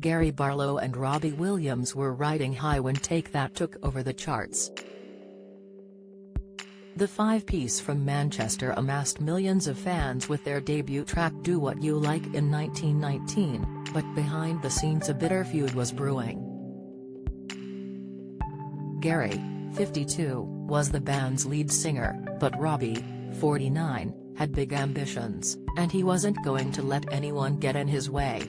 Gary Barlow and Robbie Williams were riding high when Take That took over the charts. The five-piece from Manchester amassed millions of fans with their debut track Do What You Like in 1919, but behind the scenes a bitter feud was brewing. Gary, 52, was the band's lead singer, but Robbie, 49, had big ambitions, and he wasn't going to let anyone get in his way.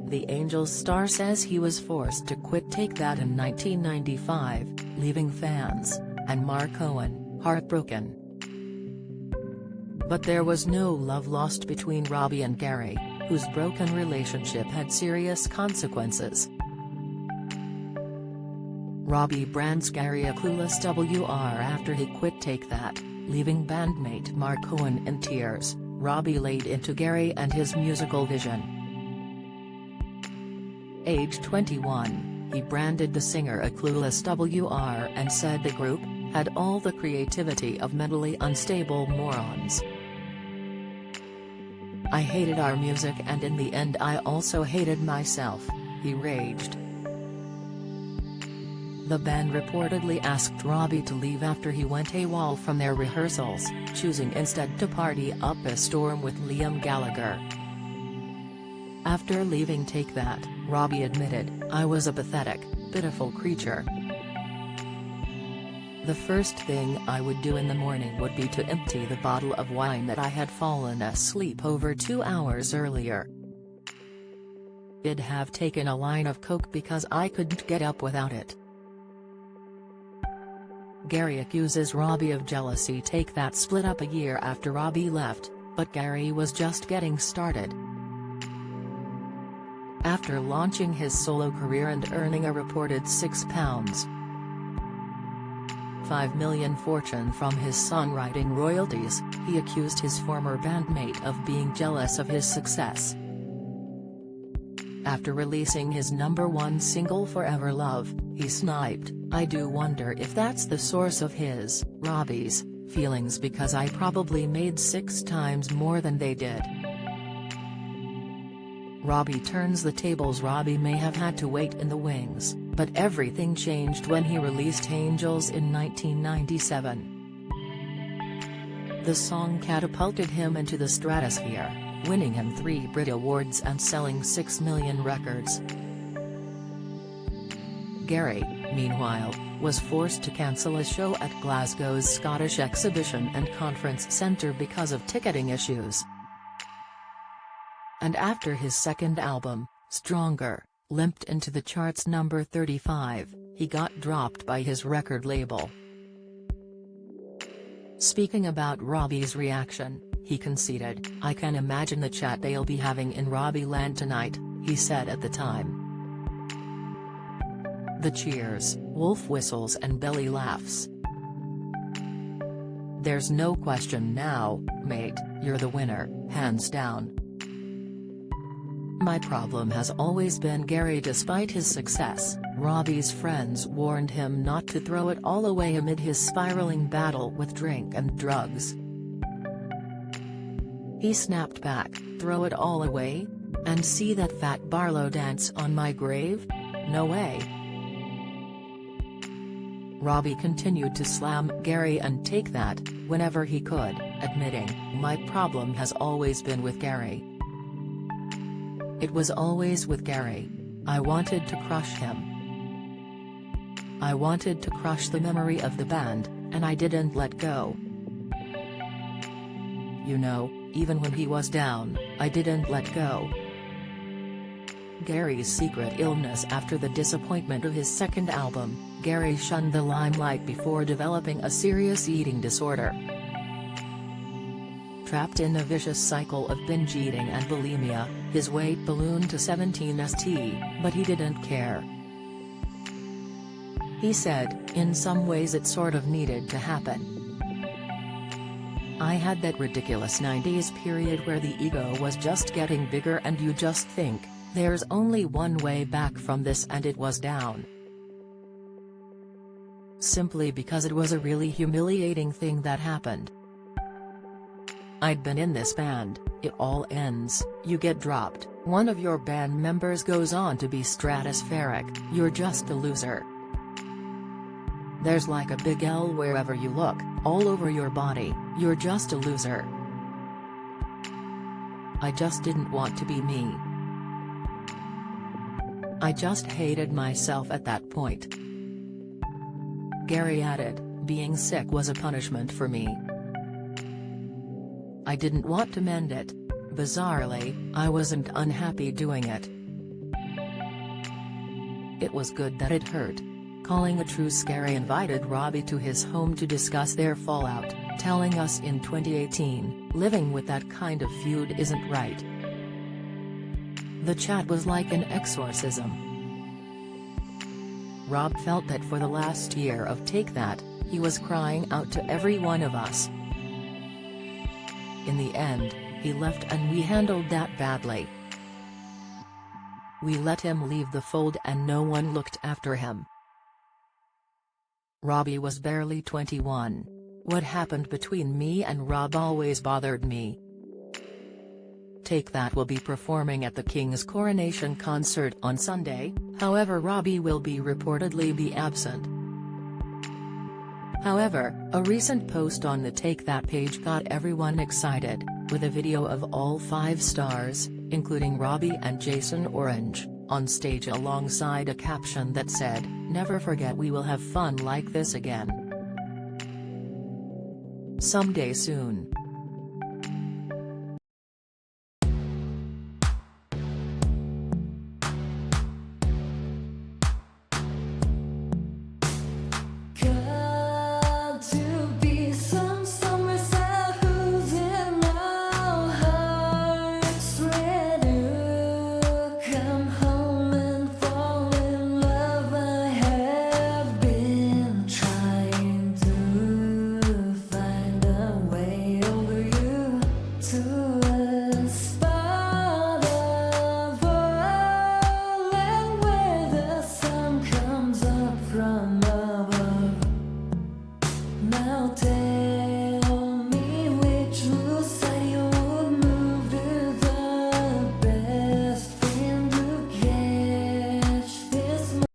The Angels star says he was forced to quit Take That in 1995, leaving fans, and Mark Owen, heartbroken. But there was no love lost between Robbie and Gary, whose broken relationship had serious consequences. Robbie brands Gary a clueless WR after he quit Take That, leaving bandmate Mark Owen in tears. Robbie laid into Gary and his musical vision. Aged 21, he branded the singer a clueless WR and said the group had all the creativity of mentally unstable morons. I hated our music and in the end I also hated myself, he raged. The band reportedly asked Robbie to leave after he went AWOL from their rehearsals, choosing instead to party up a storm with Liam Gallagher. After leaving Take That, Robbie admitted, "I was a pathetic, pitiful creature. The first thing I would do in the morning would be to empty the bottle of wine that I had fallen asleep over 2 hours earlier. I'd have taken a line of coke because I couldn't get up without it." Gary accuses Robbie of jealousy. Take That split up a year after Robbie left, but Gary was just getting started. After launching his solo career and earning a reported £6.5 million fortune from his songwriting royalties, he accused his former bandmate of being jealous of his success. After releasing his #1 single Forever Love, he sniped, "I do wonder if that's the source of his, Robbie's, feelings because I probably made 6 times more than they did." Robbie turns the tables. Robbie may have had to wait in the wings, but everything changed when he released Angels in 1997. The song catapulted him into the stratosphere, winning him 3 Brit Awards and selling 6 million records. Gary, meanwhile, was forced to cancel a show at Glasgow's Scottish Exhibition and Conference Centre because of ticketing issues. And after his second album, Stronger, limped into the charts #35, he got dropped by his record label. Speaking about Robbie's reaction, he conceded, "I can imagine the chat they'll be having in Robbie land tonight," he said at the time. The cheers, wolf whistles and belly laughs. "There's no question now, mate, you're the winner, hands down. My problem has always been Gary." Despite his success, Robbie's friends warned him not to throw it all away amid his spiraling battle with drink and drugs. He snapped back, "Throw it all away? And see that fat Barlow dance on my grave? No way." Robbie continued to slam Gary and Take That, whenever he could, admitting, "My problem has always been with Gary. It was always with Gary. I wanted to crush him. I wanted to crush the memory of the band, and I didn't let go. You know, even when he was down, I didn't let go." Gary's secret illness. After the disappointment of his second album, Gary shunned the limelight before developing a serious eating disorder. Trapped in a vicious cycle of binge eating and bulimia, his weight ballooned to 17 st, but he didn't care. He said, "In some ways it sort of needed to happen. I had that ridiculous 90s period where the ego was just getting bigger and you just think, there's only one way back from this, and it was down. Simply because it was a really humiliating thing that happened." I'd been in this band, it all ends, you get dropped, one of your band members goes on to be stratospheric, you're just a loser. There's like a big L wherever you look, all over your body, you're just a loser. I just didn't want to be me. I just hated myself at that point. Gary added, being sick was a punishment for me. I didn't want to mend it. Bizarrely, I wasn't unhappy doing it. It was good that it hurt. Calling a truce, Gary invited Robbie to his home to discuss their fallout, telling us in 2018, living with that kind of feud isn't right. The chat was like an exorcism. Rob felt that for the last year of Take That, he was crying out to every one of us. In the end, he left and we handled that badly. We let him leave the fold and no one looked after him. Robbie was barely 21. What happened between me and Rob always bothered me. Take That will be performing at the King's coronation concert on Sunday, however Robbie will reportedly be absent. However, a recent post on the Take That page got everyone excited, with a video of all 5 stars, including Robbie and Jason Orange, on stage alongside a caption that said, "Never forget we will have fun like this again. Someday soon." Now take